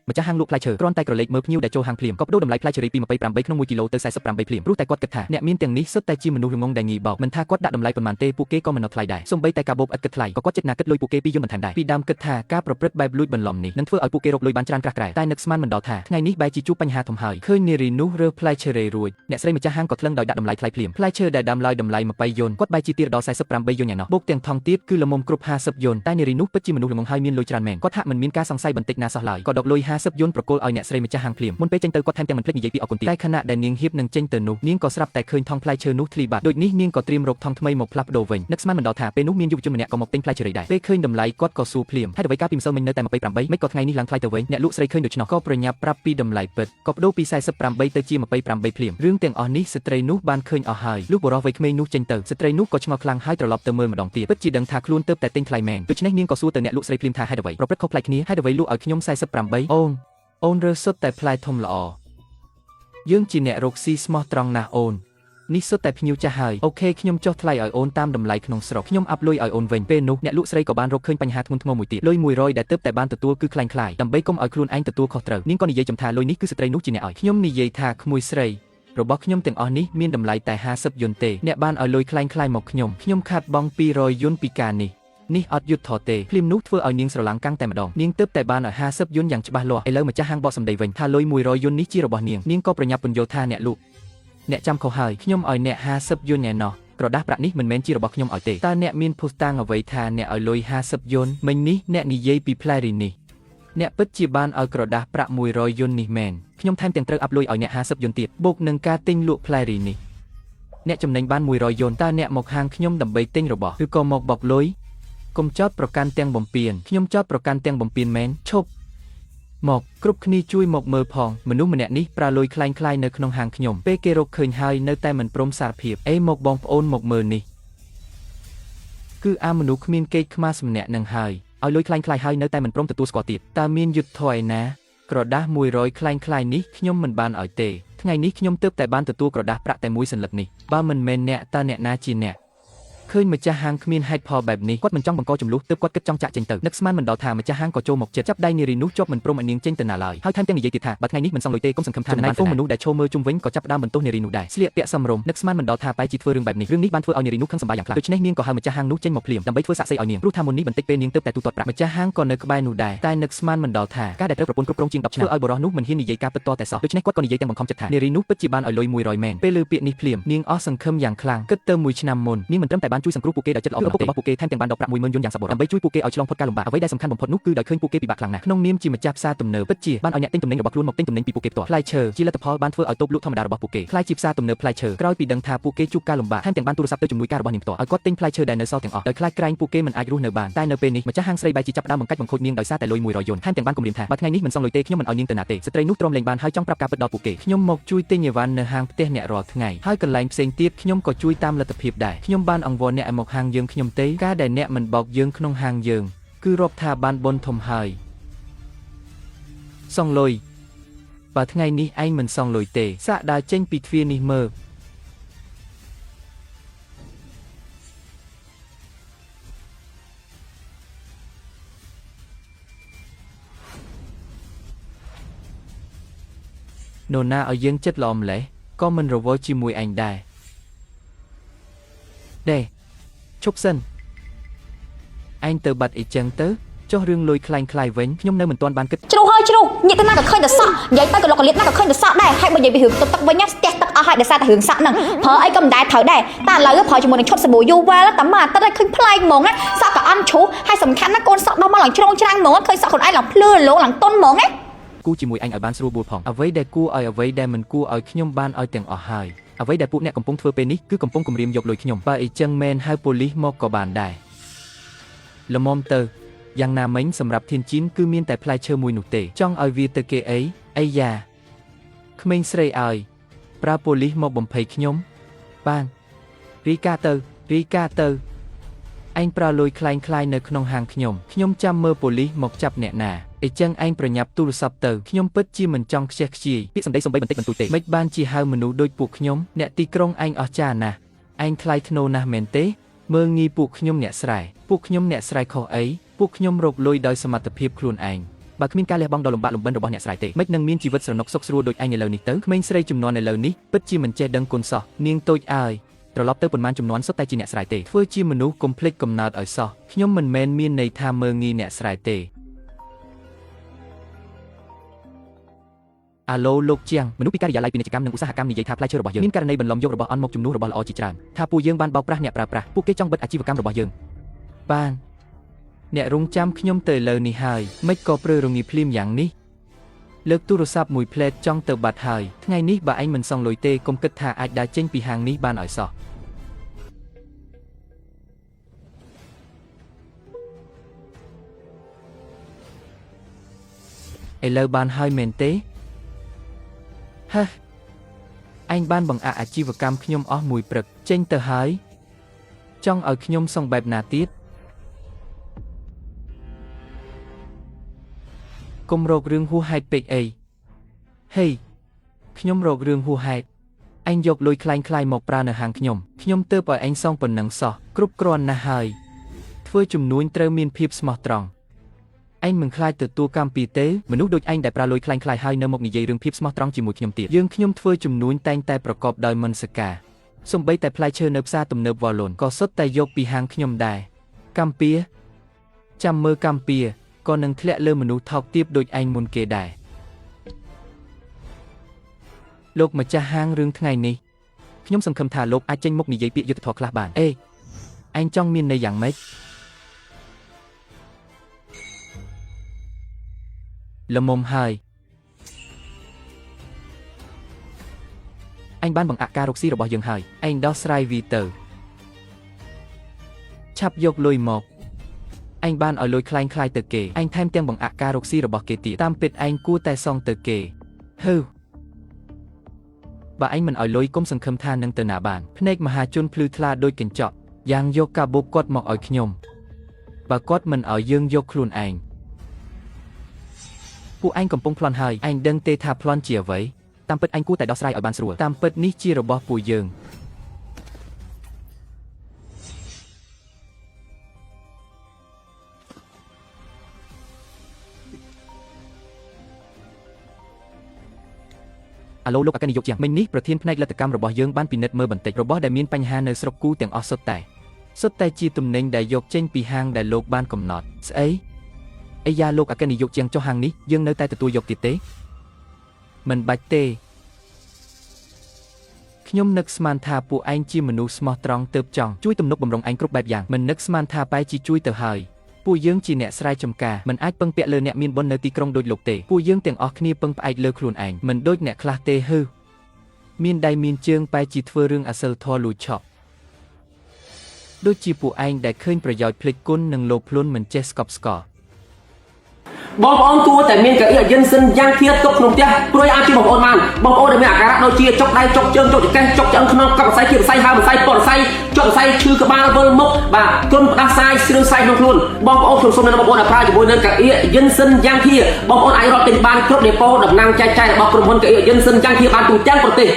ម្ចាស់ហាងលក់ផ្លែឈើគ្រាន់តែក្រឡេកមើលភ្ញៀវដែលចូលហាងភ្លាមក៏បដូរតម្លៃផ្លែឈើរីពី28ក្នុង1គីឡូទៅ48ភ្លាមព្រោះតែគាត់គិតថាអ្នកមានទាំងនេះសុទ្ធតែជាមនុស្សល្ងងដែលងាយបោកមិនថាគាត់ដាក់តម្លៃប៉ុន្មានទេពួកគេក៏មិននៅថ្លៃដែរសូម្បីតែការបូបឥតគិតថ្លៃក៏គាត់ចិត្តណាគិតលុយពួកគេពីយំបន្ថែមដែរពីដើមគិតថាការប្រព្រឹត្តបែបលួចបន្លំនេះនឹងធ្វើឲ្យពួកគេរកលុយបានច្រើនក្រាស់ក្រែតែនឹកស្មានមិនដល់ថាថ្ងៃនេះបែរជាជួបបញ្ហាធំហើយឃើញនារីនោះរើផ្លែឈើរេរួចអ្នកស្រីម្ចាស់ហាងក៏ថ្លឹងដោយដាក់តម្លៃថ្លៃភ្លាមផ្លែឈើដែលដាំឡើយតម្លៃ20យន់គាត់បែរជាទៀតដល់48យន់យ៉ាងណោះបូកទាំងថង់ទៀតគឺល្មមគ្រប់50យន់តែនារីនោះពិតជាមនុស្សល្ងងហើយមានលុយច្រើនមែនគាត់ហាក់មិនមានការសង្ស័យបន្តិចណាសោះឡើយក៏ដកលុយ50យន់ប្រគល់ឲ្យអ្នកស្រីម្ចាស់ហាងភ្លាមមុនពេលចេញទៅគាត់ថែមទាំងមិនភ្លេចនិយាយពីអរគុណទៀតតែខណៈដែលនាងហៀបនឹងចេញទៅនោះនាងក៏ស្រាប់តែឃើញថង់ផ្លែឈើនោះធ្លីបាត់ដូចនេះនាងក៏ត្រៀមរកថង់ថ្មីមកផ្លាស់ប្ដូរវិញនឹកស្មានមិនដល់ថាពេលនោះមានយុវជនម្នាក់ក៏មកទិញផ្លែឈើរៃដែរពេលឃើញតម្លៃគាត់ក៏សួរភ្លាមហេតុអ្វីកាលពីម្សិលមិញនៅតែ28មិនក៏ថ្ងៃនេះឡើងថ្លៃទៅវិញអ្នកលក់ស្រីឃើញដូច្នោះក៏ប្រញាប់ប្រាប់ពីតម្លៃពិតក៏បដូរពី48ទៅជា28ភ្លាមរឿងទាំងអស់នេះស្ត្រីនោះបានឃើញអស់ហើយលុះបុរសវ័យក្មេងនោះចេញទៅស្ត្រីនោះក៏ឆ្ងល់ខ្លាំងហើយត្រឡប់ទៅមើលម្ដងទៀតពិតជាដឹងថាខ្លួនទើបតែទិញថ្លៃមែនដូច្នេះនាងក៏សួរទៅអ្នកលក់ស្រីភ្លាមថាហេតុអ្វីប្រព្រឹត្តខុសប្លែកគ្នាហេតុអ្វីលក់ឲ្យខ្ញុំ48អូនរើសុទ្ធតែផ្លែធំល្អយើងជាអ្នករកស៊ីស្មោះត្រង់ណាស់អូននេះសុទ្ធតែភ្ញៀវចាស់ហើយអូខេខ្ញុំចុះថ្លៃឲ្យអូនតាមតម្លៃក្នុងស្រុកខ្ញុំអាប់លុយឲ្យអូនវិញពេលនោះអ្នកលក់ស្រីក៏បានរកឃើញបញ្ហាធ្ងន់ធ្ងរមួយទៀតលុយ100ដែលទើបតែបានទទួលគឺคล้ายដើម្បីកុំឲ្យខ្លួនឯងទទួលខុសត្រូវនាងក៏និយាយចំថាលុយនេះគឺស្ត្រីនោះជាអ្នកឲ្យខ្ញុំនិយាយថាក្មួយស្រីរបស់ខ្ញុំទាំងអស់នេះមានតម្លៃតែ50យន់ទេអ្នកបានឲ្យលុយคล้ายមកខ្ញុំខាត់បង់200យន់ពីការនេះអត់យុទ្ធធទេភ្លាមនោះធ្វើឲ្យនាងស្រឡាំងកាំងតែម្ដងនាងទើបតែបានឲ្យ50យន់យ៉ាងច្បាស់លាស់ឥឡូវម្ចាស់ហាងបកសម្ដីវិញថាលុយ100យន់នេះជារបស់នាងក៏ប្រញាប់ពន្យល់ថាអ្នកលក់អ្នកចាំខុសហើយខ្ញុំឲ្យអ្នក50យន់ឯណោះក្រដាស់ប្រាក់នេះមិនមែនជារបស់ខ្ញុំឲ្យទេតើអ្នកមានភស្តុតាងអ្វីថាអ្នកឲ្យលុយ50យន់មិញនេះអ្នកនិយាយពីផ្លែរីនេះអ្នកពិតជាបានឲ្យក្រដាស់ប្រាក់100យន់នេះមែនខ្ញុំថែមទាំងត្រូវអាប់លុយឲ្យអ្នក50យន់ទៀតបូកនឹងការទិញលក់ផ្លែរីនេះអ្នកចំណេញបាន100យន់តើអ្នកមកហាងខ្ញុំដើម្បីទិញរបស់ឬក៏មកបោកលុយកុំចោតប្រកាន់ទាំងបំពេញខ្ញុំចោតប្រកាន់ទាំងបំពេញមែនឈប់មកគ្រប់គ្នាជួយមកមើលផងមនុស្សម្នាក់នេះប្រើលុយคล้ายនៅក្នុងហាងខ្ញុំពេលគេរកឃើញហើយនៅតែមិនព្រមសារភាពមកបងប្អូនមកមើលនេះគឺអាមនុស្សគ្មានកេរ្តិ៍ខ្មាសម្នាក់នឹងហើយឲ្យលុយคล้ายហើយនៅតែមិនព្រមទទួលស្គាល់ទៀតតើមានយុទ្ធធម៌ឯណាក្រដាស់100คล้ายនេះខ្ញុំមិនបានឲ្យទេថ្ងៃនេះខ្ញុំទើបតែបានទទួលក្រដាស់ប្រាក់តែមួយសន្លឹកនេះបើមិនមែនអ្នកតើអ្នកណាជាអ្នកឃើញម្ចាស់ហាងគ្មានហេតុផលបែបនេះគាត់មិនចង់បង្កចំនួនទើបគាត់គិតចង់ចាក់ចេញទៅនឹកស្មានមិនដល់ថាម្ចាស់ហាងក៏ចូលមកចិត្តចាប់ដៃនារីនោះជាប់មិនព្រមឲ្យនាងចេញទៅណាឡើយហើយថែមទាំងនិយាយទៀតថាបើថ្ងៃនេះមិនសងលុយទេកុំសង្ឃឹមថានឹងបានហ្វូមនុស្សដែលឈរមើលជុំវិញក៏ចាប់ផ្ដើមបន្ទោសនារីនោះដែរស្លៀកពាក់សមរម្យនឹកស្មានមិនដល់ថាបែរជាធ្វើរឿងបែបនេះរឿងនេះបានធ្វើឲ្យនារីនោះខឹងសម្បាយ៉ាងខ្លាំងដូច្នេះនាងក៏ហៅម្ចាស់ហាងនោះចេញមកភ្លាមដើម្បីធ្វើសាក់សីឲ្យនាងព្រោះថាមុននេះបន្តិចពេលនាងទើបតែទូទាត់ប្រាក់ម្ចាស់ហាងក៏នៅក្បែរនោះដែរតែនឹកស្មានមិនដល់ថាការដែលត្រូវប្រពន្ធគ្រប់គ្រងជាង10ឆ្នាំធ្វើឲ្យបុរសនោះមិនហ៊ាននិយាយការពិតតតែសោះដូច្នេះគាត់ក៏និយាយទាំងបង្ខំចិត្តថានារីនោះពិតជាបានឲ្យលុយ100មែនពេលលើពាក្យនេះភ្លាមនាងអស់សង្ឃឹមយ៉ាងខ្លាំងគិតទៅមួយឆ្នាំមុននាងមិនត្រឹមតែបានជួយសង្គ្រោះពួកគេដោយចិត្តល្អរបស់ពួកគេថែមទាំងបានដកប្រាក់10000យន់យ៉ាងសប្បុរសដើម្បីជួយពួកគេឲ្យឆ្លងផុតការលំបាកអ្វីដែលសំខាន់បំផុតនោះគឺដោយឃើញពួកគេពិបាកខ្លាំងណាស់ក្នុងនាមជាម្ចាស់ផ្សារទំនើបពិតជាបានឲ្យអ្នកទិញទំនិញរបស់ខ្លួនមកទិញទំនិញពីពួកគេផ្ទាល់ផ្លែឈើជាលទ្ធផលបានធ្វើឲ្យតូបលក់ធម្មតារបស់ពួកគេខ្លាយជាផ្សារទំនើបផ្លែឈើក្រោយពីដឹងថាពួកគេជួបការលំបាកថែមទាំងបានទូរស័ព្ទទៅជំនួយការរបស់នាងផ្ទាល់ឲ្យគាត់ទិញផ្លែឈើដែលនៅសល់ទាំងអស់ដោយខ្លាចក្រែងពួកគេមិនអាចរស់នៅបានតែនៅពេលនេះម្ចាស់ហាងស្រីបែរជាចាប់ផ្ដើមបង្កាច់បង្ខូចនាងដោយសារតែលុយ100យន់ថែមទាំងបានគំរាមថាបើថ្ងៃនេះមិនសងលុយទេខ្ញុំមិនឲ្យនាងទៅណាទេស្ត្រីនោះទ្រាំលែងបានហើយចង់ប្រាប់ការពិតដល់ពួកគេខ្ញុំមកជួយទិញអីវ៉ាន់នៅហាងផ្ទះអ្នករាល់ថ្ងៃហើយកន្លែងផ្សេងទៀតខ្ញុំក៏ជួយតាមលទ្ធភាពដែរខ្ញុំបានអង្វរអ្នកឲ្យមកហាងយើងខ្ញុំទេការដែលអ្នកមិនបោកយើងក្នុងហាងយើងគឺរាប់ថាបានបុណ្យធំហើយសងលុយបើថ្ងៃនេះឯងមិនសងលុយទេសាកដើរចេញពីទ្វារនេះមើលនរណាឲ្យយើងចិត្តល្អម្លេះក៏មិនរវល់ជាមួយឯងដែរឈប់សិនឯងទៅបាត់អីចឹងទៅចុះរឿងលុយคล้ายវិញខ្ញុំនៅមិនទាន់បានគិតជ្រុះហើយជ្រុះញាក់ទៅណាក៏ឃើញតែសក់និយាយទៅក៏លោកកលៀតណាក៏ឃើញតែសក់ដែរហើយបើនិយាយពីរឿងទឹកវិញស្ទះទឹកអស់ហើយដោយសារតែរឿងសក់ហ្នឹងប្រើអីក៏មិនដែរត្រូវដែរតែឥឡូវប្រើជាមួយនឹងឈុតសាប៊ូយូវែលតែមកអាទិត្យឲ្យឃើញប្លែកហ្មងសក់ក៏អន់ជ្រុះហើយសំខាន់ណាកូនសក់ដល់មកឡើងជ្រងច្រាំងហ្មងឃើញសក់ខ្លួនឯងឡើងភ្លឺលោឡើងតុនហ្មងគូជាមួយឯងឲ្យបានស្រួលបួលផងអ្វីដែលគួរឲ្យអ្វីដែលមិនគួរឲ្យខ្ញុំបានឲ្យទាំងអស់ហើយអ្វីដែលពួកអ្នកកំពុងធ្វើពេលនេះគឺកំពុងគំរាមយកលុយខ្ញុំបើអីចឹងមែនហៅប៉ូលីសមកក៏បានដែរល្មមទៅយ៉ាងណាមិញសម្រាប់ធានជីនគឺមានតែផ្លែឈើមួយនោះទេចង់ឲ្យវាទៅគេអីយ៉ាក្មេងស្រីឲ្យប្រើប៉ូលីសមកបំភ័យខ្ញុំបានរីកាទៅឯងប្រើលុយคล้ายនៅក្នុងហាងខ្ញុំចាំមើលប៉ូលីសមកចាប់អ្នកណាអីចឹងឯងប្រញាប់ទូរស័ព្ទទៅខ្ញុំពិតជាមិនចង់ខ្ជះខ្ជាយពាក្យសម្ដីសំបីបន្តិចបន្តួចទេមិនបានជាហៅមនុស្សដូចពួកខ្ញុំអ្នកទីក្រុងឯងអស្ចារ្យណាស់ឯងថ្លៃធ្នូណាស់មែនទេមើលងាយពួកខ្ញុំអ្នកស្រែខុសអីពួកខ្ញុំរកលុយដោយសមត្ថភាពខ្លួនឯង បើគ្មានការលះបង់ដ៏លំបាកលំបិនរបស់អ្នកស្រ័យទេមិននឹងមានជីវិតស្រណុកសុខស្រួលដូចឯងឥឡូវនេះទៅក្មេងស្រីចំនួនឥឡូវនេះពិតជាមិនចេះដឹងគុណសោះនាងតូចអើយត្រឡប់ទៅប៉ុន្មានចំនួនសុទ្ធតែជាអ្នកស្រ័យទេធ្វើជាមនុស្សកុំភ្លេចកំណើតឲ្យសោះខ្ញុំមិនមែនមានន័យថាមើងងាយអ្នកស្រ័យទេអាឡូលោកជាងមនុស្សពីការិយាល័យពាណិជ្ជកម្មនិងឧស្សាហកម្មនិយាយថាផ្លែឈើរបស់យើងមានករណីបន្លំយករបស់អន់មកជំនួសរបស់ល្អជាច្រើនថាពួកយើងបានបោកប្រាស់អ្នកប្រើប្រាស់ពួកគេចង់បិទអាជីវកម្មរបស់យើងបានអ្នករងចាំខ្ញុំទៅឥឡូវនេះហើយមិនក៏ព្រើរងាភ្លាមយ៉ាងនេះលើកទូរស័ព្ទមួយផ្លែតចង់ទៅបាត់ហើយថ្ងៃនេះបើឯងមិនសងលុយទេកុំគិតថាអាចដើរចេញពីហាងនេះបានឲ្យសោះឥឡូវបានហើយមែនទេហេឯងបានបង្អាក់អាជីវកម្មខ្ញុំអស់មួយព្រឹកចេញទៅហើយចង់ឲ្យខ្ញុំសងបែបណាទៀតកុំរករឿងហួសហេតុពេកអីហេខ្ញុំរករឿងហួសហេតុឯងយកលុយคล้ายៗមកប្រើនៅហាងខ្ញុំទើបឲ្យឯងសងប៉ុណ្ណឹងសោះគ្រប់គ្រាន់ណាស់ហើយធ្វើជំនួញត្រូវមានភាពស្មោះត្រង់ឯងមិនខ្លាចទទួលកម្មពីទេមនុស្សដូចឯងដែលប្រើលុយคล้ายៗហើយនៅមកនិយាយរឿងភាពស្មោះត្រង់ជាមួយខ្ញុំទៀតយើងខ្ញុំធ្វើជំនួញតែងតែប្រកបដោយមនសិការសូម្បីតែផ្លែឈើនៅផ្សារទំនើបវ៉ាឡុនក៏សុទ្ធតែយកពីហាងខ្ញុំដែរកម្មពៀចាំមើលកម្មពៀក៏នឹងធ្លាក់លើមនុស្សថោកទាបដូចឯងមុនគេដែរលោកម្ចាស់ហាងរឿងថ្ងៃនេះខ្ញុំសង្ឃឹមថាលោកអាចចេញមុខនិយាយពាក្យយុត្តិធម៌ខ្លះបានឯងចង់មានន័យយ៉ាងម៉េចល្មមហើយឯងបានបង្អាក់ការរកស៊ីរបស់យើងហើយឯងដោះស្រាយវាទៅឆាប់យកលុយមកឯងបានឲ្យលុយคล้ายៗទៅគេឯងថែមទាំងបង្អាក់ការរកស៊ីរបស់គេទៀតតាមពិតឯងគួរតែសងទៅគេហឺបើឯងមិនឲ្យលុយកុំសង្ឃឹមថានឹងទៅណាបានភ្នែកមហាជនភ្លឺថ្លាដូចកញ្ចក់យ៉ាងយកកាបូបគាត់មកឲ្យខ្ញុំបើគាត់មិនឲ្យយើងយកខ្លួនឯងពួកឯងកំពុងប្លន់ហើយឯងដឹងទេថាប្លន់ជាអ្វីតាមពិតឯងគួរតែដោះស្រាយឲ្យបានស្រួលតាមពិតនេះជារបស់ពួកយើងអាឡូលោកអគ្គនាយកជាមិញនេះប្រធានផ្នែកលទ្ធកម្មរបស់យើងបានពិនិត្យមើលបន្តិចរបស់ដែលមានបញ្ហានៅស្រុកគូទាំងអស់សុទ្ធតែជាទំនិញដែលយកចេញពីហាងដែលលោកបានកំណត់ស្អីអាយ៉ាលោកអគ្គនាយកជាងចុះហាងនេះយើងនៅតែទទួលយកទៀតទេមិនបាច់ទេខ្ញុំនឹកស្មានថាពួកឯងជាមនុស្សស្មោះត្រង់ទើបចង់ជួយទំនុកបំរុងឯងគ្រប់បែបយ៉ាងមិននឹកស្មានថាបែរជាជួយទៅហើយពួកយើងជាអ្នកស្រែចម្ការមិនអាចពឹងពាក់លើអ្នកមានបុណ្យនៅទីក្រុងដូចលោកទេពួកយើងទាំងអស់គ្នាពឹងផ្អែកលើខ្លួនឯងមិនដូចអ្នកខ្លះទេហឺមានដៃមានជើងបែរជាធ្វើរឿងអសិលធម៌លួចឆក់ដូចជាពួកឯងដែលឃើញប្រយោជន៍ភ្លេចគុណនិងលោភលន់មិនចេះស្កប់ស្កល់បងប្អូនគួរតែមានកៅអីយិនសិនយ៉ាងធៀបទុកក្នុងផ្ទះព្រួយអាចជាបងប្អូនបានបងប្អូនដែលមានអាការៈដូចជាចុកដៃចុកជើងចុកចង្កេះចុកឆ្អឹងខ្នងកប់សរសៃជាសរសៃហើមសរសៃពណ៌សរសៃចុកសរសៃឈឺក្បាលវិលមុខបាទគ្រុនផ្ដាសាយស្រឿងសាយក្នុងខ្លួនបងប្អូនខ្ញុំសូមណែនាំបងប្អូនឲ្យប្រើជាមួយនឹងកៅអីយិនសិនយ៉ាងធៀបបងប្អូនអាចរកទិញបានគ្រប់ដេប៉ូតំណាងចែកចាយរបស់ក្រុមហ៊ុនកៅអីយិនសិនយ៉ាងធៀបបានទូទាំងប្រទេស